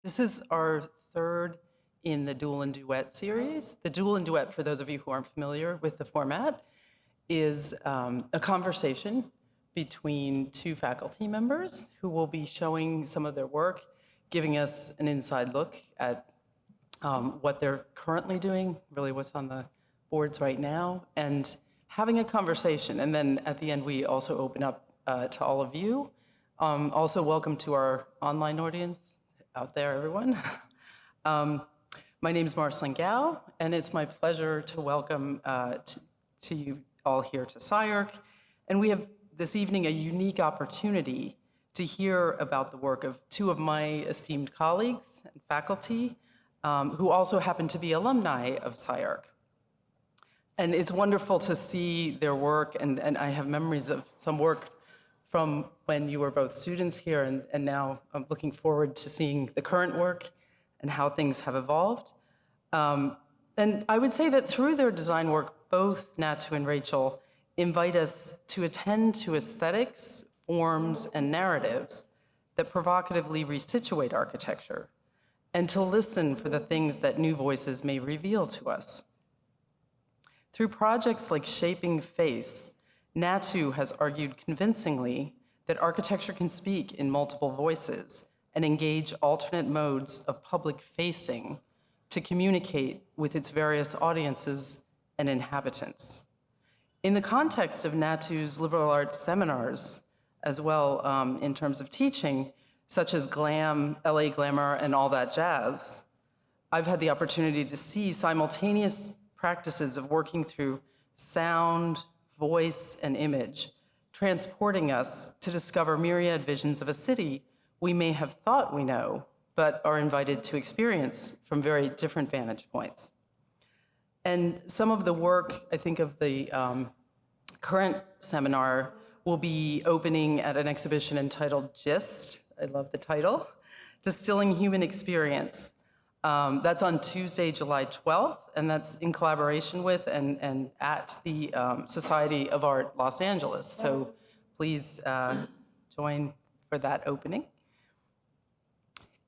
This is our third in the Duel and Duet series. The Duel and Duet, for those of you who aren't familiar with the format, is a conversation between two faculty members who will be showing some of their work, giving us an inside look at what they're currently doing, really what's on the boards right now, and having a conversation. And then at the end, we also open up to all of you. Also, welcome to our online audience out there, everyone. My name is Marcelyn Gow, and it's my pleasure to welcome to you all here to SCI-Arc. And we have this evening a unique opportunity to hear about the work of two of my esteemed colleagues and faculty who also happen to be alumni of SCI-Arc. And it's wonderful to see their work, and I have memories of some work from when you were both students here, and now I'm looking forward to seeing the current work and how things have evolved. And I would say that through their design work, both Natou and Rachael invite us to attend to aesthetics, forms, and narratives that provocatively resituate architecture, and to listen for the things that new voices may reveal to us. Through projects like Shaping Face, Natou has argued convincingly that architecture can speak in multiple voices and engage alternate modes of public facing to communicate with its various audiences and inhabitants. In the context of Natou's liberal arts seminars, as well in terms of teaching, such as Glam, LA Glamour, and All That Jazz, I've had the opportunity to see simultaneous practices of working through sound, voice, and image, transporting us to discover myriad visions of a city we may have thought we know, but are invited to experience from very different vantage points. And some of the work, I think, of the current seminar will be opening at an exhibition entitled Gist, I love the title, Distilling Human Experience. That's on Tuesday, July 12th, and that's in collaboration with and at the Society of Art Los Angeles. So please join for that opening.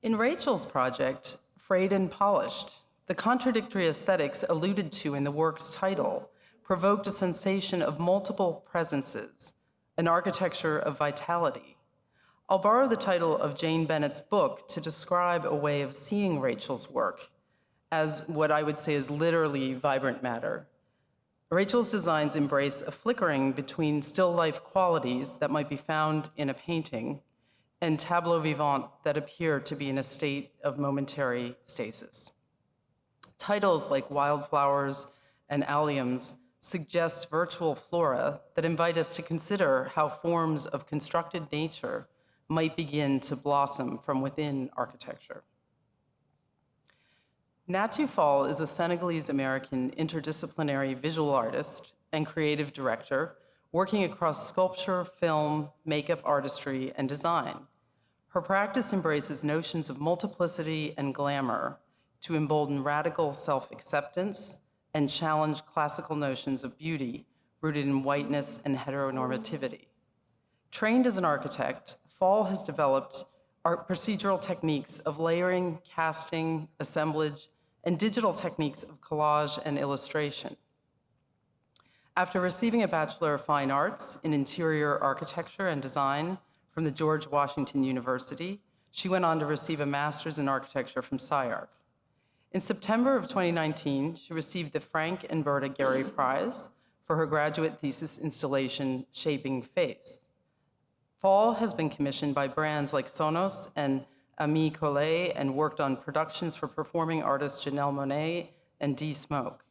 In Rachael's project, Frayed and Polished, the contradictory aesthetics alluded to in the work's title provoked a sensation of multiple presences, an architecture of vitality. I'll borrow the title of Jane Bennett's book to describe a way of seeing Rachael's work as what I would say is literally vibrant matter. Rachael's designs embrace a flickering between still life qualities that might be found in a painting and tableaux vivants that appear to be in a state of momentary stasis. Titles like Wildflowers and Alliums suggest virtual flora that invite us to consider how forms of constructed nature might begin to blossom from within architecture. At.Natou Fall is a Senegalese-American interdisciplinary visual artist and creative director working across sculpture, film, makeup artistry, and design. Her practice embraces notions of multiplicity and glamour to embolden radical self-acceptance and challenge classical notions of beauty rooted in whiteness and heteronormativity. Trained as an architect, Fall has developed procedural techniques of layering, casting, assemblage, and digital techniques of collage and illustration. After receiving a Bachelor of Fine Arts in Interior Architecture and Design from the George Washington University, she went on to receive a Master's in Architecture from SCI-Arc. In September of 2019, she received the Frank and Berta Gehry Prize for her graduate thesis installation, Shaping Face. Fall has been commissioned by brands like Sonos and Ami Collet and worked on productions for performing artists Janelle Monáe and D. Smoke.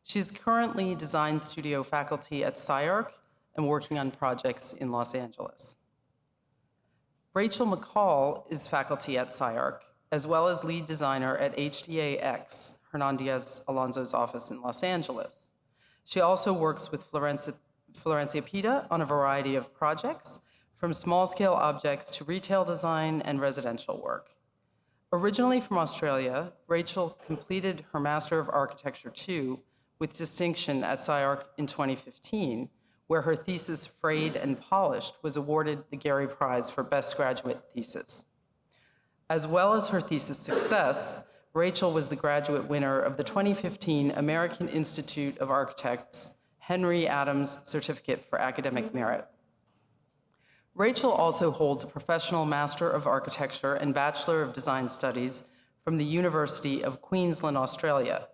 She's currently design studio faculty at SCI-Arc and working on projects in Los Angeles. Rachael McCall is faculty at SCI-Arc, as well as lead designer at HDAX, Hernan Diaz Alonso's office in Los Angeles. She also works with Florencia Pita on a variety of projects, from small-scale objects to retail design and residential work. Originally from Australia, Rachael completed her Master of Architecture II with distinction at SCI-Arc in 2015, where her thesis, Frayed and Polished, was awarded the Gehry Prize for Best Graduate Thesis. As well as her thesis success, Rachael was the graduate winner of the 2015 American Institute of Architects Henry Adams Certificate for Academic Merit. Rachael also holds a professional Master of Architecture and Bachelor of Design Studies from the University of Queensland, Australia.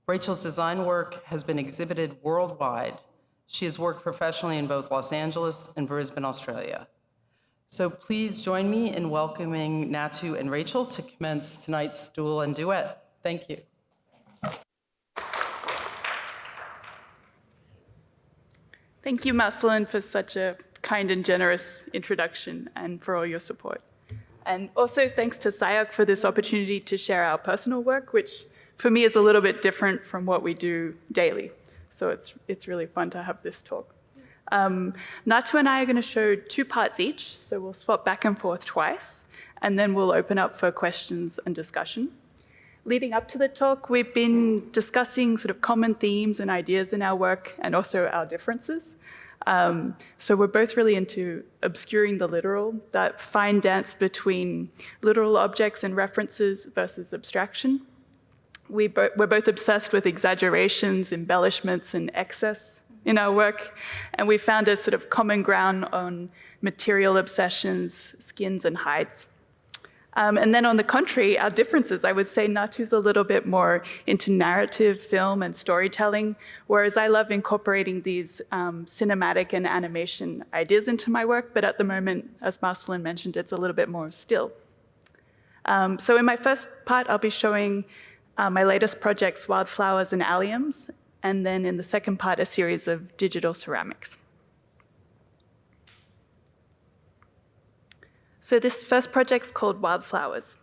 Rachael's design work has been exhibited worldwide. She has worked professionally in both Los Angeles and Brisbane, Australia. So please join me in welcoming At.Natou and Rachael to commence tonight's Duel and Duet. Thank you. Thank you, Marcelyn, for such a kind and generous introduction and for all your support. And also thanks to SCI-Arc for this opportunity to share our personal work, which for me is a little bit different from what we do daily. So it's really fun to have this talk. At.Natou and I are going to show 2 parts each, so we'll swap back and forth twice, and then we'll open up for questions and discussion. Leading up to the talk, we've been discussing sort of common themes and ideas in our work, and also our differences. So we're both really into obscuring the literal, that fine dance between literal objects and references versus abstraction. We're both obsessed with exaggerations, embellishments, and excess in our work, and we found a sort of common ground on material obsessions, skins, and hides. And then on the contrary, our differences, I would say At.Natou's a little bit more into narrative, film, and storytelling, whereas I love incorporating these cinematic and animation ideas into my work, but at the moment, as Marcelyn mentioned, it's a little bit more still. So in my first part, I'll be showing my latest projects, Wildflowers and Alliums, and then in the second part, a series of digital ceramics. So this first project's called Wildflowers.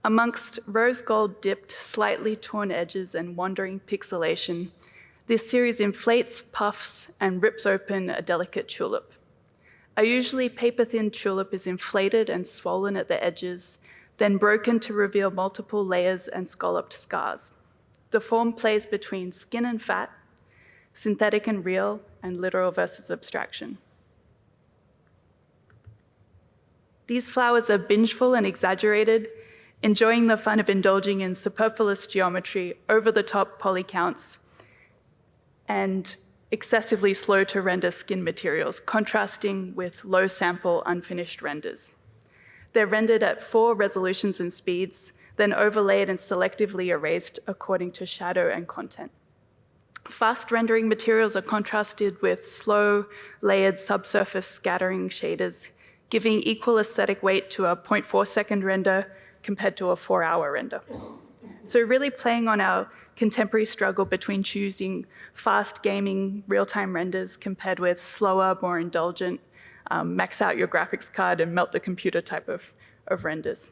Amongst rose gold dipped, slightly torn edges and wandering pixelation, this series inflates, puffs, and rips open a delicate tulip. A usually paper-thin tulip is inflated and swollen at the edges, then broken to reveal multiple layers and scalloped scars. The form plays between skin and fat, synthetic and real, and literal versus abstraction. These flowers are bingeful and exaggerated, enjoying the fun of indulging in superfluous geometry, over-the-top polycounts, and excessively slow to render skin materials, contrasting with low sample unfinished renders. They're rendered at 4 resolutions and speeds, then overlaid and selectively erased according to shadow and content. Fast rendering materials are contrasted with slow, layered subsurface scattering shaders, giving equal aesthetic weight to a 0.4-second render compared to a 4-hour render. So really playing on our contemporary struggle between choosing fast gaming real-time renders compared with slower, more indulgent, max out your graphics card and melt the computer type of renders.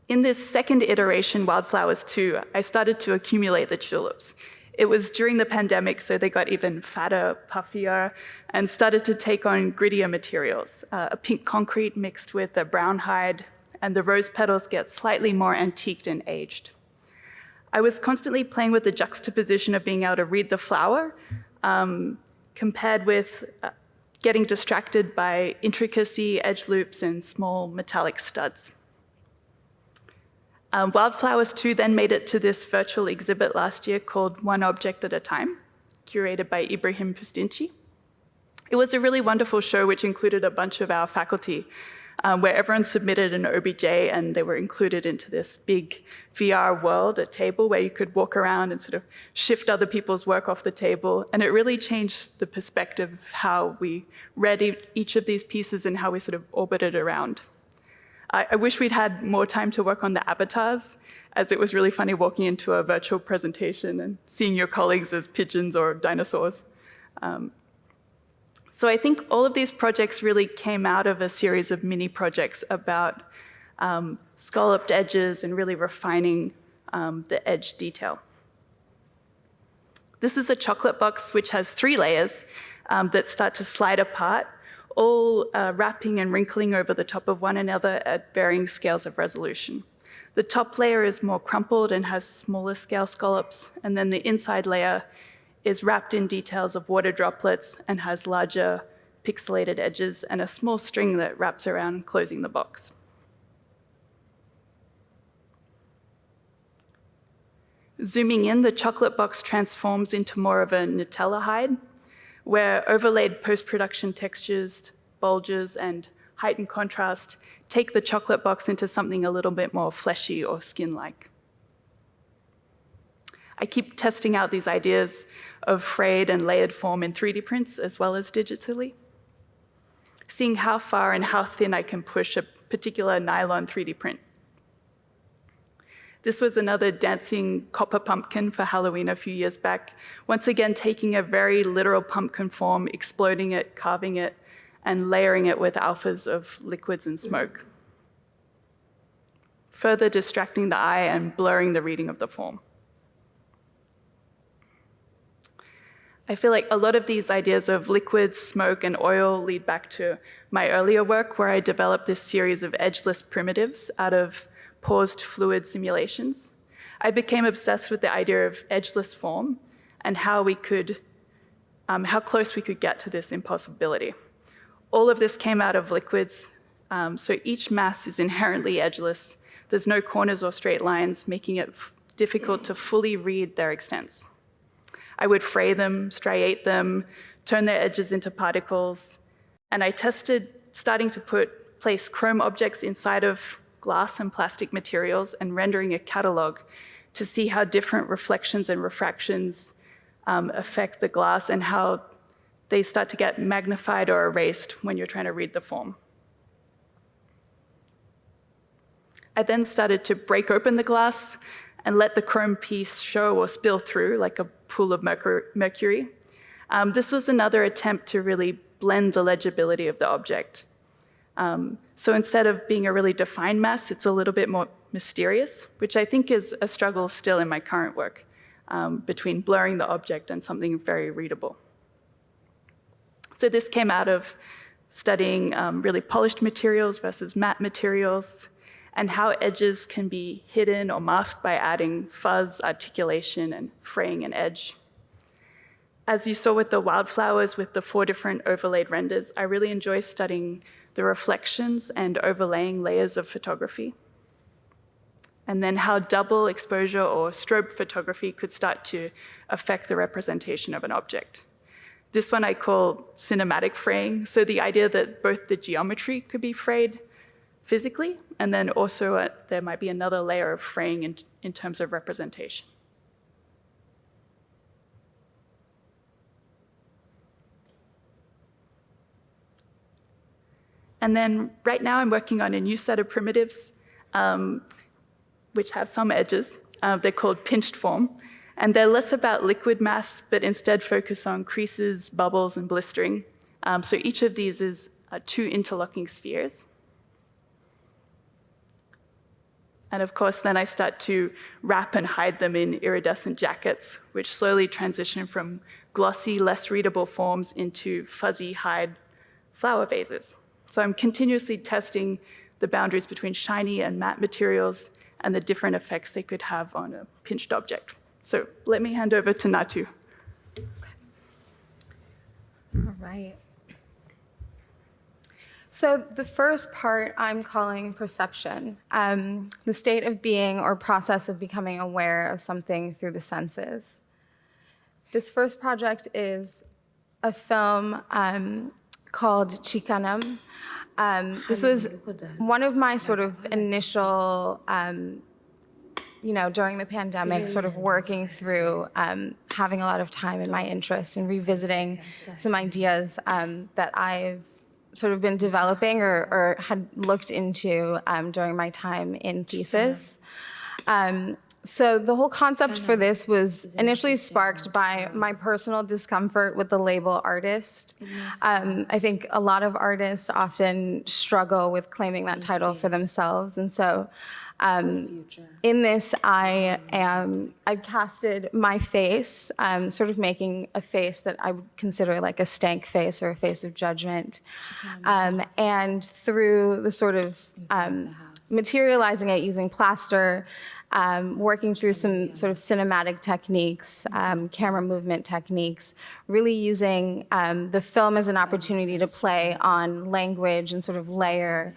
In this second iteration, Wildflowers 2, I started to accumulate the tulips. It was during the pandemic, so they got even fatter, puffier, and started to take on grittier materials, a pink concrete mixed with a brown hide, and the rose petals get slightly more antiqued and aged. I was constantly playing with the juxtaposition of being able to read the flower, compared with getting distracted by intricacy, edge loops, and small metallic studs. Wildflowers 2 then made it to this virtual exhibit last year called One Object at a Time, curated by Ibrahim Fustinci. It was a really wonderful show which included a bunch of our faculty, where everyone submitted an OBJ and they were included into this big VR world, a table where you could walk around and sort of shift other people's work off the table. And it really changed the perspective of how we read each of these pieces and how we sort of orbited around. I wish we'd had more time to work on the avatars, as it was really funny walking into a virtual presentation and seeing your colleagues as pigeons or dinosaurs. So I think all of these projects really came out of a series of mini projects about scalloped edges and really refining the edge detail. This is a chocolate box which has 3 layers that start to slide apart, all wrapping and wrinkling over the top of one another at varying scales of resolution. The top layer is more crumpled and has smaller scale scallops, and then the inside layer is wrapped in details of water droplets and has larger pixelated edges and a small string that wraps around closing the box. Zooming in, the chocolate box transforms into more of a Nutella hide, where overlaid post-production textures, bulges, and heightened contrast take the chocolate box into something a little bit more fleshy or skin-like. I keep testing out these ideas of frayed and layered form in 3D prints as well as digitally, seeing how far and how thin I can push a particular nylon 3D print. This was another dancing copper pumpkin for Halloween a few years back, once again taking a very literal pumpkin form, exploding it, carving it, and layering it with alphas of liquids and smoke, further distracting the eye and blurring the reading of the form. I feel like a lot of these ideas of liquids, smoke, and oil lead back to my earlier work where I developed this series of edgeless primitives out of paused fluid simulations. I became obsessed with the idea of edgeless form and how close we could get to this impossibility. All of this came out of liquids, so each mass is inherently edgeless. There's no corners or straight lines, making it difficult to fully read their extents. I would fray them, striate them, turn their edges into particles, and I tested starting to place chrome objects inside of glass and plastic materials and rendering a catalog to see how different reflections and refractions affect the glass and how they start to get magnified or erased when you're trying to read the form. I then started to break open the glass and let the chrome piece show or spill through like a pool of mercury. This was another attempt to really blend the legibility of the object. So instead of being a really defined mass, it's a little bit more mysterious, which I think is a struggle still in my current work, between blurring the object and something very readable. So this came out of studying really polished materials versus matte materials, and how edges can be hidden or masked by adding fuzz, articulation, and fraying an edge. As you saw with the Wildflowers with the 4 different overlaid renders, I really enjoy studying the reflections and overlaying layers of photography, and then how double exposure or strobe photography could start to affect the representation of an object. This one I call cinematic fraying, so the idea that both the geometry could be frayed physically, and then also there might be another layer of fraying in terms of representation. And then right now I'm working on a new set of primitives, which have some edges. They're called pinched form. And they're less about liquid mass, but instead focus on creases, bubbles, and blistering. So each of these is 2 interlocking spheres. And of course, then I start to wrap and hide them in iridescent jackets, which slowly transition from glossy, less readable forms into fuzzy hide flower vases. So I'm continuously testing the boundaries between shiny and matte materials and the different effects they could have on a pinched object. So let me hand over to Natou. All right. So the first part I'm calling perception, the state of being or process of becoming aware of something through the senses. This first project is a film called Kanam. This was one of my sort of initial, during the pandemic, sort of working through having a lot of time in my interest and revisiting some ideas that I've sort of been developing or had looked into during my time in thesis. So the whole concept for this was initially sparked by my personal discomfort with the label artist. I think a lot of artists often struggle with claiming that title for themselves. And so in this, I've casted my face, sort of making a face that I would consider like a stank face or a face of judgment. And through the sort of materializing it using plaster, working through some sort of cinematic techniques, camera movement techniques, really using the film as an opportunity to play on language and sort of layer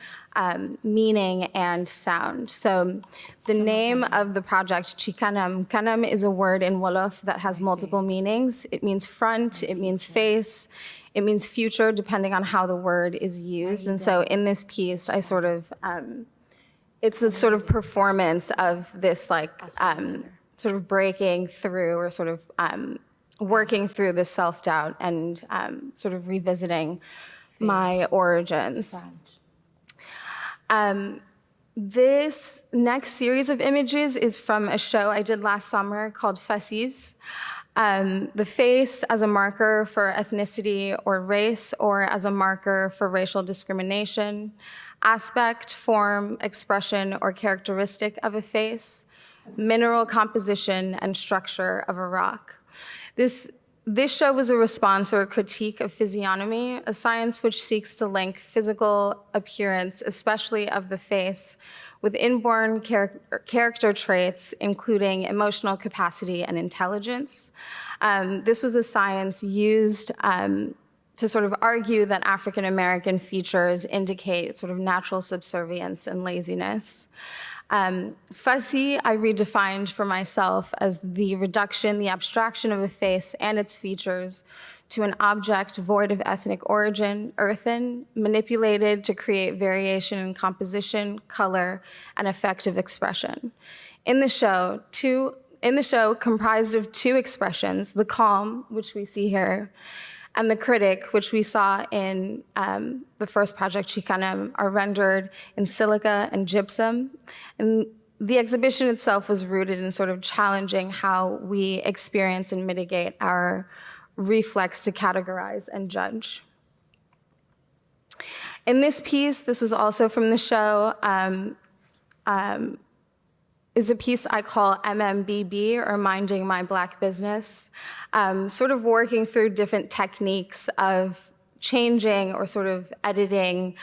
meaning and sound. So the name of the project, Kanam. Kanam is a word in Wolof that has multiple meanings. It means front, it means face, it means future, depending on how the word is used. And so in this piece, I sort of, it's a sort of performance of this like sort of breaking through or sort of working through this self-doubt and sort of revisiting my origins. This next series of images is from a show I did last summer called Faciès. The face as a marker for ethnicity or race, or as a marker for racial discrimination, aspect, form, expression, or characteristic of a face, mineral composition and structure of a rock. This show was a response or a critique of physiognomy, a science which seeks to link physical appearance, especially of the face, with inborn character traits, including emotional capacity and intelligence. This was a science used to sort of argue that African-American features indicate sort of natural subservience and laziness. Fussy, I redefined for myself as the reduction, the abstraction of a face and its features to an object void of ethnic origin, earthen, manipulated to create variation in composition, color, and effective expression. In the show, comprised of two expressions, the calm, which we see here, and the critic, which we saw in the first project, Kanam, are rendered in silica and gypsum. And the exhibition itself was rooted in sort of challenging how we experience and mitigate our reflex to categorize and judge. In this piece, this was also from the show, is a piece I call MMBB, or Minding My Black Business, sort of working through different techniques of changing or sort of editing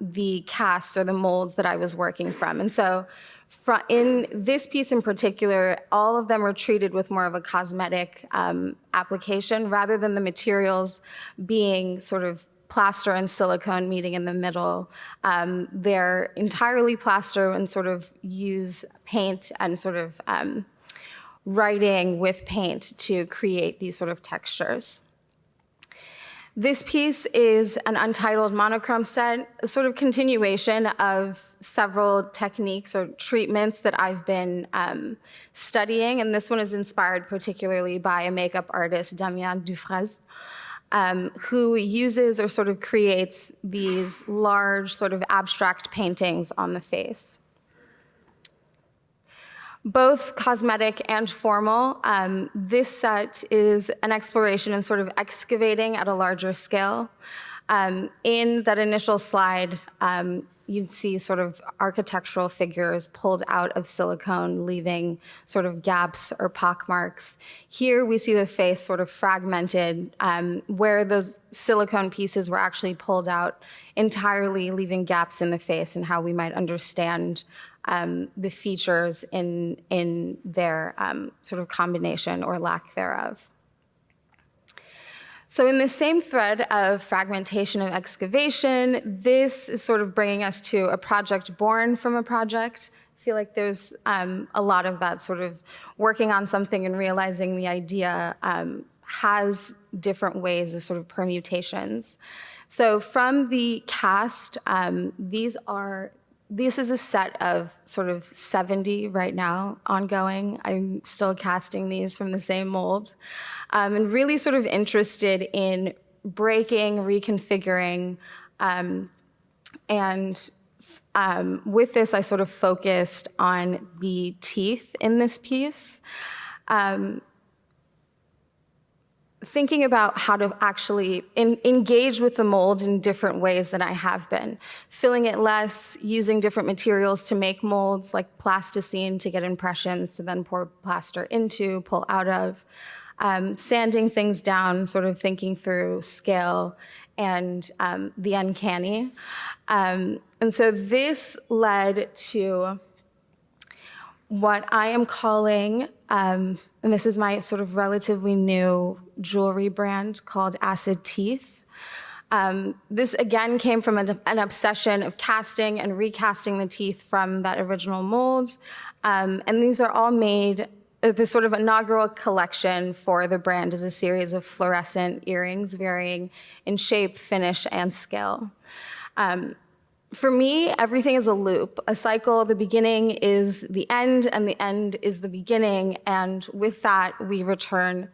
the cast or the molds that I was working from. And so in this piece in particular, all of them were treated with more of a cosmetic application rather than the materials being sort of plaster and silicone meeting in the middle. They're entirely plaster and sort of use paint and sort of writing with paint to create these sort of textures. This piece is an untitled monochrome set, a sort of continuation of several techniques or treatments that I've been studying, and this one is inspired particularly by a makeup artist, Damien Dufresne, who uses or sort of creates these large sort of abstract paintings on the face. Both cosmetic and formal, this set is an exploration in sort of excavating at a larger scale. In that initial slide, you'd see sort of architectural figures pulled out of silicone, leaving sort of gaps or pockmarks. Here we see the face sort of fragmented, where those silicone pieces were actually pulled out entirely, leaving gaps in the face, and how we might understand the features in their sort of combination or lack thereof. So in the same thread of fragmentation and excavation, this is sort of bringing us to a project born from a project. I feel like there's a lot of that sort of working on something and realizing the idea has different ways of sort of permutations. So from the cast, this is a set of sort of 70 right now, ongoing. I'm still casting these from the same mold. And really sort of interested in breaking, reconfiguring, and with this, I sort of focused on the teeth in this piece. Thinking about how to actually engage with the mold in different ways than I have been. Filling it less, using different materials to make molds, like plasticine to get impressions to then pour plaster into, pull out of. Sanding things down, sort of thinking through scale and the uncanny. And so this led to what I am calling, and this is my sort of relatively new jewelry brand called Acid Teeth. This again came from an obsession of casting and recasting the teeth from that original mold. And these are all made, the sort of inaugural collection for the brand is a series of fluorescent earrings varying in shape, finish, and scale. For me, everything is a loop, a cycle. The beginning is the end, and the end is the beginning. And with that, we return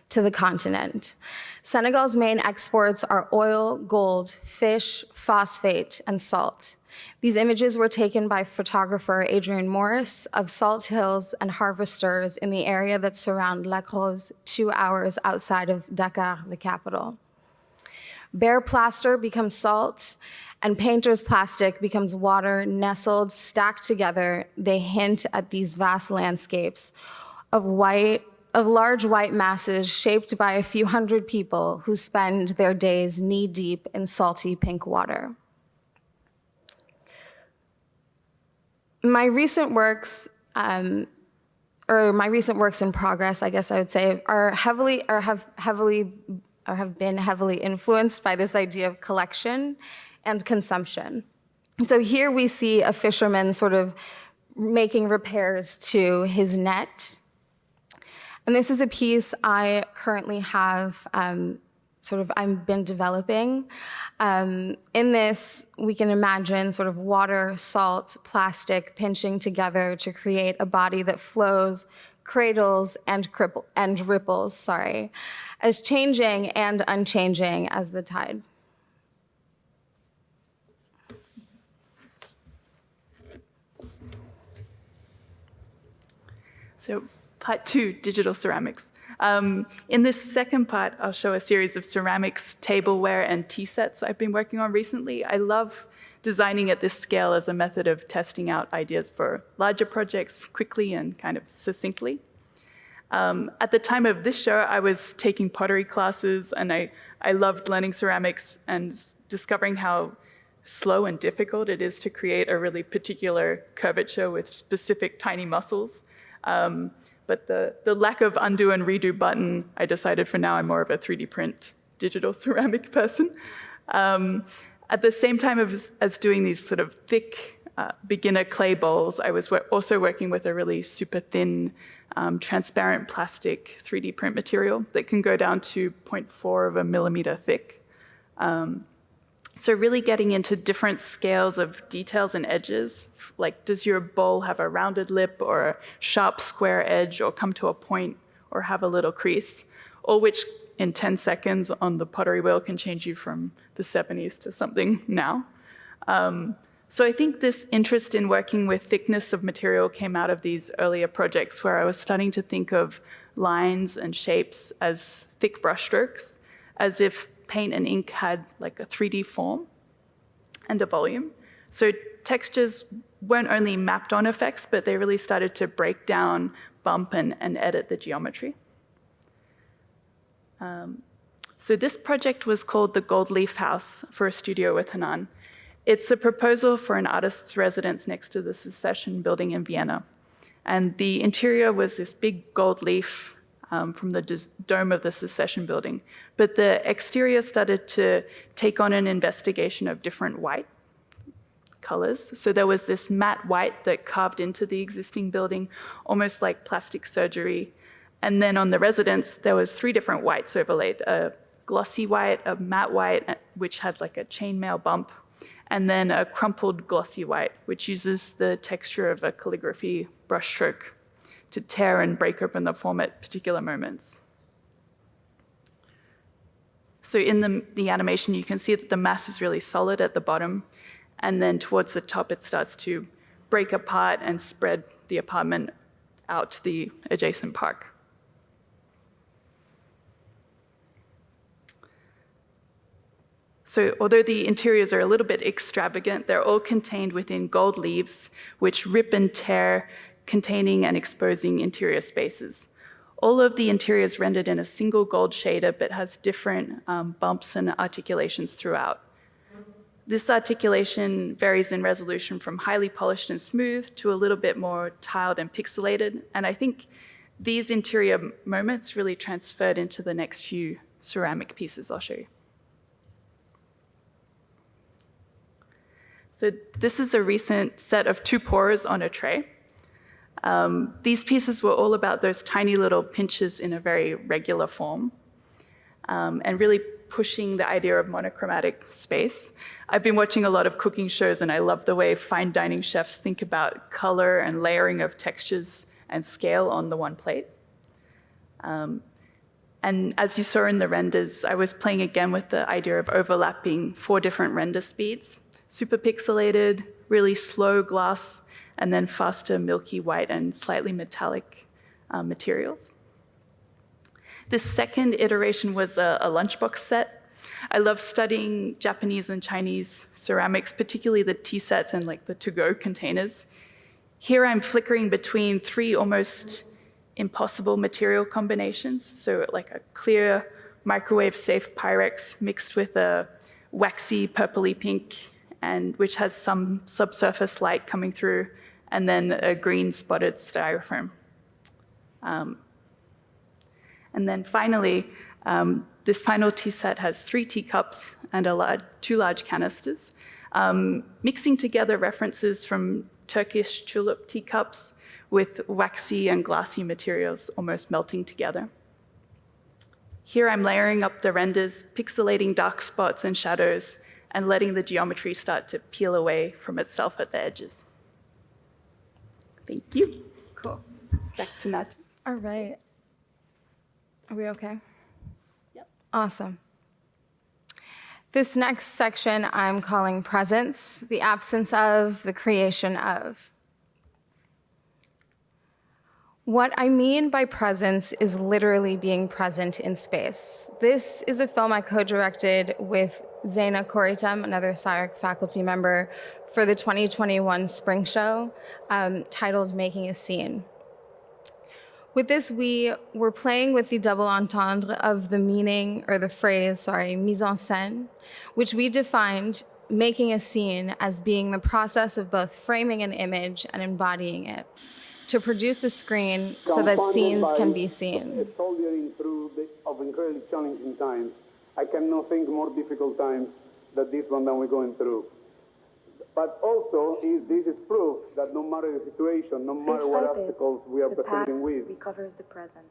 to the continent. Senegal's main exports are oil, gold, fish, phosphate, and salt. These images were taken by photographer Adrian Morris of salt hills and harvesters in the area that surround Lac Rose, 2 hours outside of Dakar, the capital. Bare plaster becomes salt, and painter's plastic becomes water, nestled, stacked together. They hint at these vast landscapes of large white masses shaped by a few hundred people who spend their days knee-deep in salty pink water. My recent works, or my recent works in progress, I guess I would say, have been heavily influenced by this idea of collection and consumption. And so here we see a fisherman sort of making repairs to his net. And this is a piece I currently have I've been developing. In this, we can imagine sort of water, salt, plastic pinching together to create a body that flows, cradles, and ripples, as changing and unchanging as the tide. So part 2, digital ceramics. In this second part, I'll show a series of ceramics, tableware, and tea sets I've been working on recently. I love designing at this scale as a method of testing out ideas for larger projects quickly and kind of succinctly. At the time of this show, I was taking pottery classes, and I loved learning ceramics and discovering how slow and difficult it is to create a really particular curvature with specific tiny muscles. But the lack of undo and redo button, I decided for now I'm more of a 3D print digital ceramic person. At the same time as doing these sort of thick beginner clay bowls, I was also working with a really super thin, transparent plastic 3D print material that can go down to 0.4 of a millimeter thick. So really getting into different scales of details and edges, like does your bowl have a rounded lip or a sharp square edge or come to a point or have a little crease, all which in 10 seconds on the pottery wheel can change you from the 70s to something now. So I think this interest in working with thickness of material came out of these earlier projects where I was starting to think of lines and shapes as thick brushstrokes, as if paint and ink had like a 3D form and a volume. So textures weren't only mapped on effects, but they really started to break down, bump, and edit the geometry. So this project was called the Gold Leaf House for a studio with Hanan. It's a proposal for an artist's residence next to the Secession building in Vienna. And the interior was this big gold leaf from the dome of the Secession building. But the exterior started to take on an investigation of different white colors. So there was this matte white that carved into the existing building, almost like plastic surgery. And then on the residence, there was 3 different whites overlaid, a glossy white, a matte white, which had like a chainmail bump, and then a crumpled glossy white, which uses the texture of a calligraphy brushstroke to tear and break open the form at particular moments. So in the animation, you can see that the mass is really solid at the bottom, and then towards the top, it starts to break apart and spread the apartment out to the adjacent park. So although the interiors are a little bit extravagant, they're all contained within gold leaves, which rip and tear, containing and exposing interior spaces. All of the interior is rendered in a single gold shader, but has different bumps and articulations throughout. This articulation varies in resolution from highly polished and smooth to a little bit more tiled and pixelated. And I think these interior moments really transferred into the next few ceramic pieces I'll show you. So this is a recent set of 2 pours on a tray. These pieces were all about those tiny little pinches in a very regular form, and really pushing the idea of monochromatic space. I've been watching a lot of cooking shows, and I love the way fine dining chefs think about color and layering of textures and scale on the one plate. And as you saw in the renders, I was playing again with the idea of overlapping 4 different render speeds: super pixelated, really slow glass, and then faster milky white and slightly metallic materials. This second iteration was a lunchbox set. I love studying Japanese and Chinese ceramics, particularly the tea sets and like the to-go containers. Here I'm flickering between 3 almost impossible material combinations. So like a clear microwave-safe Pyrex mixed with a waxy purpley pink, and which has some subsurface light coming through, and then a green spotted styrofoam. And then finally, this final tea set has 3 teacups and 2 large canisters, mixing together references from Turkish tulip teacups with waxy and glassy materials almost melting together. Here I'm layering up the renders, pixelating dark spots and shadows, and letting the geometry start to peel away from itself at the edges. Thank you. Cool. Back to Nat. All right. Are we okay? Yep. Awesome. This next section I'm calling presence, the absence of, the creation of. What I mean by presence is literally being present in space. This is a film I co-directed with Zeina Koreitem, another SCI-Arc faculty member, for the 2021 Spring Show, titled Making a Scene. With this, we were playing with the double entendre of the meaning, or the phrase, mise en scène, which we defined making a scene as being the process of both framing an image and embodying it, to produce a screen so that scenes can be seen. Soldiering through of incredibly challenging times. I cannot think more difficult times than this one that we're going through. But also, this is proof that no matter the situation, no matter what obstacles we are presenting with, the past recovers the present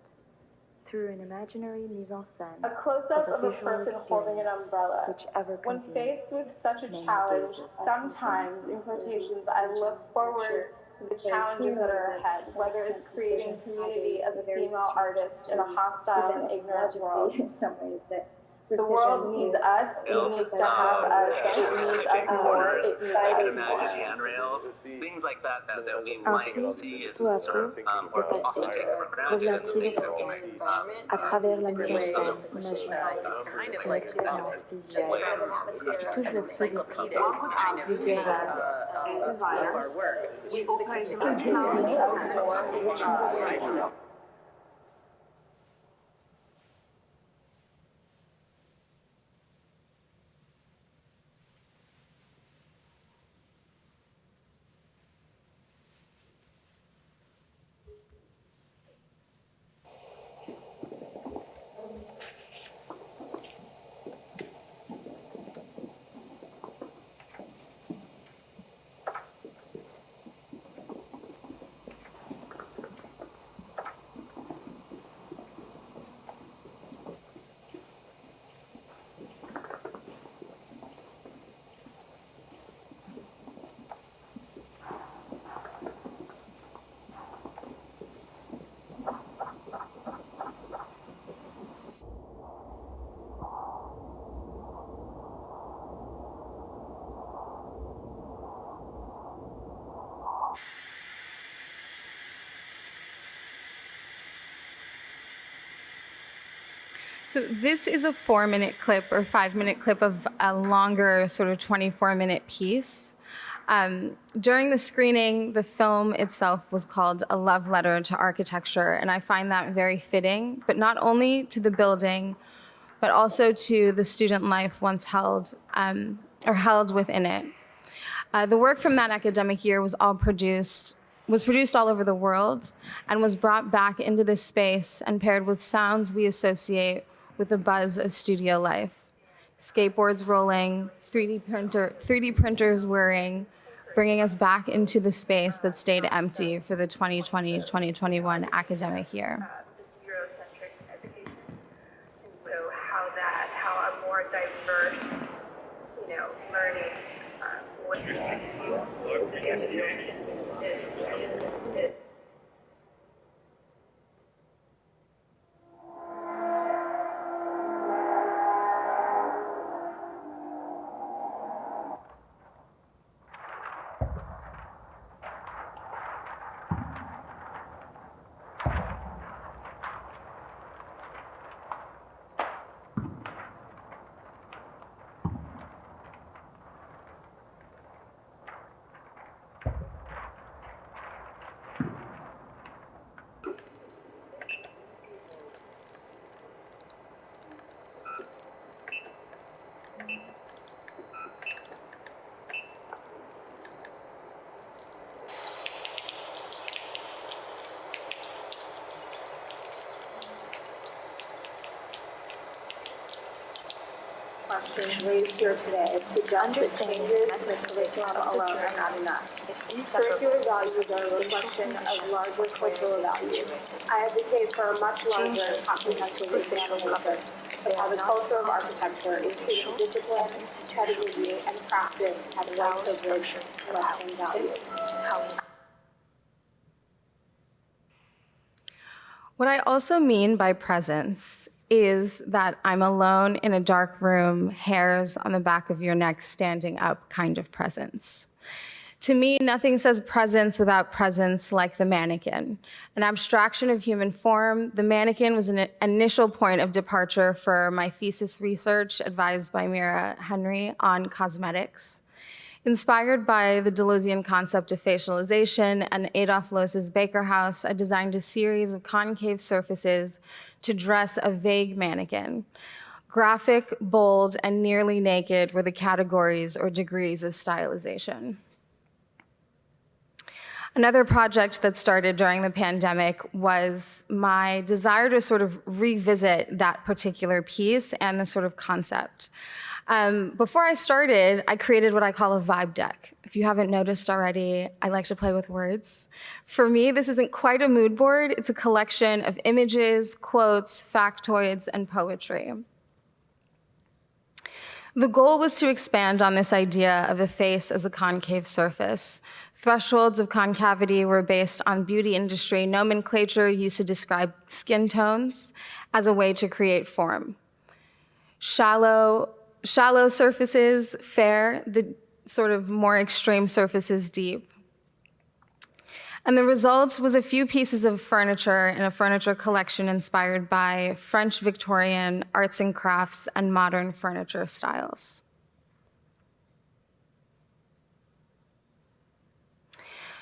through an imaginary mise en scène. A close-up of a person holding an umbrella. Whichever When faced with such a challenge, sometimes in quotations, I look forward to the challenges that are ahead, whether it's creating community as a female artist in a hostile and ignorant world. In some ways that The world needs us, it needs to have us, it needs us more, it needs us imagine more. handrails, things like that we might see as sort of, or often take for granted in the things that we might à travers la mise en scène imaginaire, it's kind of une like expérience just like visuelle, plus de positif, kind of visuel. of our work. So this is a 4-minute clip or 5-minute clip of a longer sort of 24-minute piece. During the screening, the film itself was called A Love Letter to Architecture, and I find that very fitting, but not only to the building, but also to the student life once held held within it. The work from that academic year was produced all over the world and was brought back into this space and paired with sounds we associate with the buzz of studio life. Skateboards rolling, 3D printers whirring, bringing us back into the space that stayed empty for the 2020-2021 academic year. Eurocentric education. And so how a more diverse, learning would is questions raised here today to just changes in the curriculum alone are not enough. Curricular values are a reflection of larger cultural values. I advocate for a much larger comprehensive revision of how the culture of architecture includes discipline, pedagogy, and practice at well-privileged Western values. What I also mean by presence is that I'm alone in a dark room, hairs on the back of your neck standing up kind of presence. To me, nothing says presence without presence like the mannequin. An abstraction of human form, the mannequin was an initial point of departure for my thesis research advised by Mira Henry on cosmetics. Inspired by the Deleuzian concept of facialization and Adolf Loos's Baker House, I designed a series of concave surfaces to dress a vague mannequin. Graphic, bold, and nearly naked were the categories or degrees of stylization. Another project that started during the pandemic was my desire to sort of revisit that particular piece and the sort of concept. Before I started, I created what I call a vibe deck. If you haven't noticed already, I like to play with words. For me, this isn't quite a mood board. It's a collection of images, quotes, factoids, and poetry. The goal was to expand on this idea of a face as a concave surface. Thresholds of concavity were based on beauty industry nomenclature used to describe skin tones as a way to create form. Shallow surfaces, fair, the sort of more extreme surfaces, deep. And the result was a few pieces of furniture in a furniture collection inspired by French Victorian arts and crafts and modern furniture styles.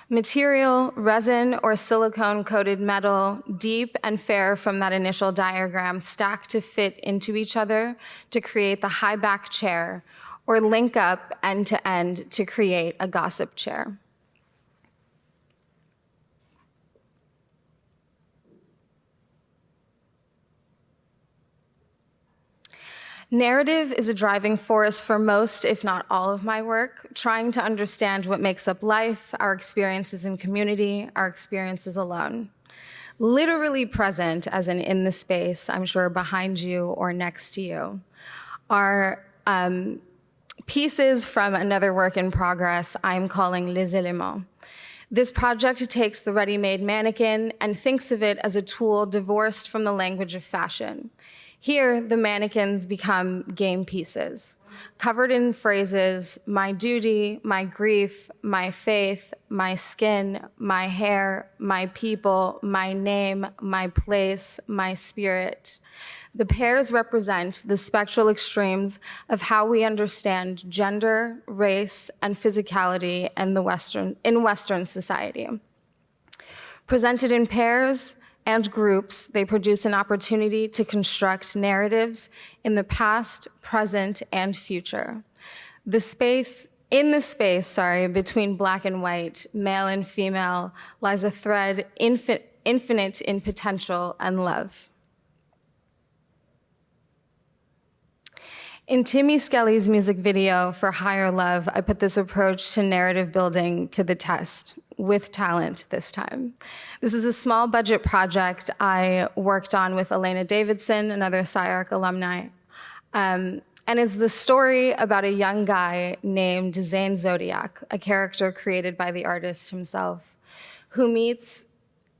Material, resin or silicone-coated metal, deep and fair from that initial diagram, stacked to fit into each other to create the high back chair, or link up end to end to create a gossip chair. Narrative is a driving force for most, if not all, of my work, trying to understand what makes up life, our experiences in community, our experiences alone. Literally present, as in the space, I'm sure behind you or next to you, are pieces from another work in progress I'm calling Les Éléments. This project takes the ready-made mannequin and thinks of it as a tool divorced from the language of fashion. Here, the mannequins become game pieces, covered in phrases, my duty, my grief, my faith, my skin, my hair, my people, my name, my place, my spirit. The pairs represent the spectral extremes of how we understand gender, race, and physicality in Western society. Presented in pairs and groups, they produce an opportunity to construct narratives in the past, present, and future. In the space, between black and white, male and female, lies a thread infinite in potential and love. In Timmy Skelly's music video for Higher Love, I put this approach to narrative building to the test, with talent this time. This is a small budget project I worked on with Alayna Davidson, another SCI-Arc alumni, and is the story about a young guy named Zeina Koreitem, a character created by the artist himself, who meets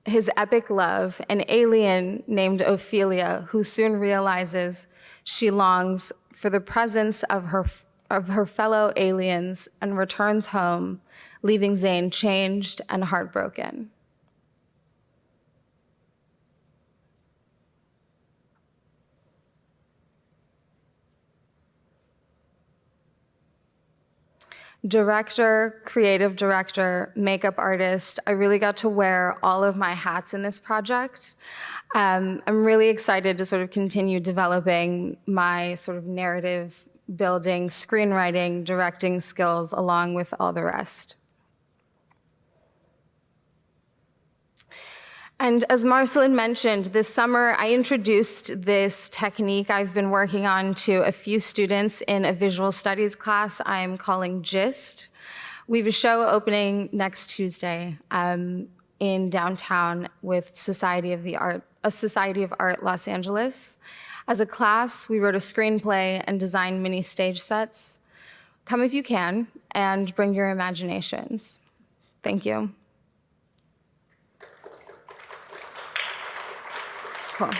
his epic love, an alien named Ophelia, who soon realizes she longs for the presence of her fellow aliens and returns home, leaving Zeina changed and heartbroken. Director, creative director, makeup artist, I really got to wear all of my hats in this project. I'm really excited to sort of continue developing my sort of narrative building, screenwriting, directing skills along with all the rest. And as Marcelyn mentioned, this summer I introduced this technique I've been working on to a few students in a visual studies class I'm calling GIST. We have a show opening next Tuesday in downtown with Society of Art Los Angeles. As a class, we wrote a screenplay and designed mini stage sets. Come if you can and bring your imaginations. Thank you. Cool.